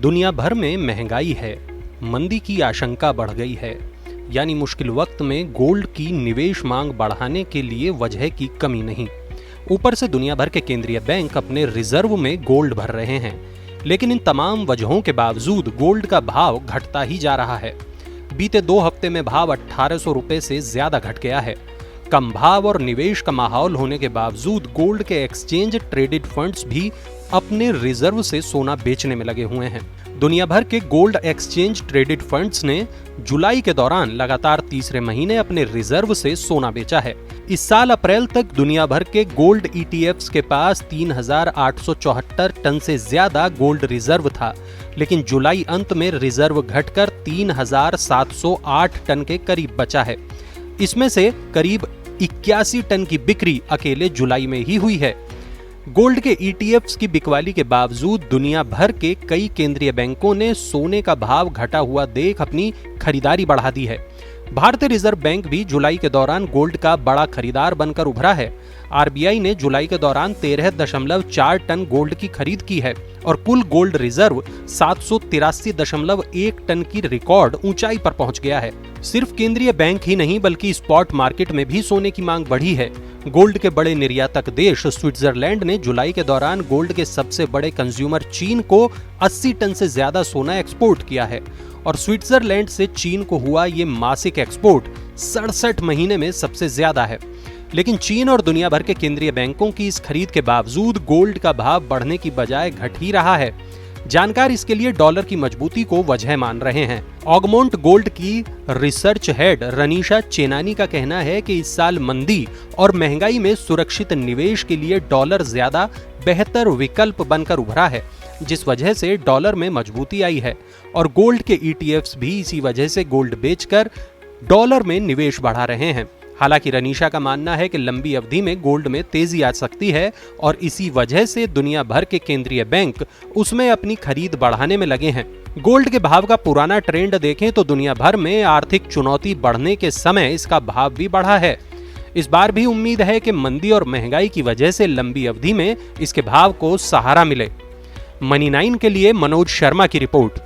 दुनिया भर में महंगाई है, मंदी की आशंका बढ़ गई है, यानी मुश्किल वक्त में गोल्ड की निवेश मांग बढ़ाने के लिए वजह की कमी नहीं। ऊपर से दुनिया भर के केंद्रीय बैंक अपने रिजर्व में गोल्ड भर रहे हैं, लेकिन इन तमाम वजहों के बावजूद गोल्ड का भाव घटता ही जा रहा है। बीते 2 हफ्ते में भाव 1800 रुपए से ज्यादा घट गया है। कम भाव और निवेश का माहौल होने के बावजूद गोल्ड के एक्सचेंज ट्रेडेड फंड्स भी अपने रिजर्व से सोना बेचने में लगे हुए हैं। दुनिया भर के गोल्ड एक्सचेंज ट्रेडेड फंड्स ने जुलाई के दौरान लगातार तीसरे महीने अपने रिजर्व से सोना बेचा है। इस साल अप्रैल तक दुनिया भर के गोल्ड ETFs के पास 3874 टन से ज्यादा गोल्ड रिजर्व था, लेकिन जुलाई अंत में रिजर्व घटकर 3708 टन के करीब बचा है। इसमें से करीब 81 टन की बिक्री अकेले जुलाई में ही हुई है। गोल्ड के ETFs की बिकवाली के बावजूद दुनिया भर के कई केंद्रीय बैंकों ने सोने का भाव घटा हुआ देख अपनी खरीदारी बढ़ा दी है। भारतीय रिजर्व बैंक भी जुलाई के दौरान गोल्ड का बड़ा खरीदार बनकर उभरा है। RBI ने जुलाई के दौरान 13.4 टन गोल्ड की खरीद की है और कुल गोल्ड रिजर्व 783.1 टन की रिकॉर्ड ऊंचाई पर पहुंच गया है। सिर्फ केंद्रीय बैंक ही नहीं बल्कि स्पॉट मार्केट में भी सोने की मांग बढ़ी है। गोल्ड के बड़े निर्यातक देश स्विट्जरलैंड ने जुलाई के दौरान गोल्ड के सबसे बड़े कंज्यूमर चीन को 80 टन से ज्यादा सोना एक्सपोर्ट किया है और स्विट्जरलैंड से चीन को हुआ ये मासिक एक्सपोर्ट 67 महीने में सबसे ज्यादा है। लेकिन चीन और दुनिया भर के केंद्रीय बैंकों की इस खरीद के बावजूद गोल्ड का भाव बढ़ने की बजाय घट ही रहा है। जानकार इसके लिए डॉलर की मजबूती को वजह मान रहे हैं। ऑगमोंट गोल्ड की रिसर्च हेड रनीशा चेनानी का कहना है कि इस साल मंदी और महंगाई में सुरक्षित निवेश के लिए डॉलर ज्यादा बेहतर विकल्प बनकर उभरा है, जिस वजह से डॉलर में मजबूती आई है और गोल्ड के ETFs भी इसी वजह से गोल्ड बेचकर डॉलर में निवेश बढ़ा रहे हैं। हालांकि रनीशा का मानना है कि लंबी अवधि में गोल्ड में तेजी आ सकती है और इसी वजह से दुनिया भर के केंद्रीय बैंक उसमें अपनी खरीद बढ़ाने में लगे हैं। गोल्ड के भाव का पुराना ट्रेंड देखें तो दुनिया भर में आर्थिक चुनौती बढ़ने के समय इसका भाव भी बढ़ा है। इस बार भी उम्मीद है कि मंदी और महंगाई की वजह से लंबी अवधि में इसके भाव को सहारा मिले। मनी 9 के लिए मनोज शर्मा की रिपोर्ट।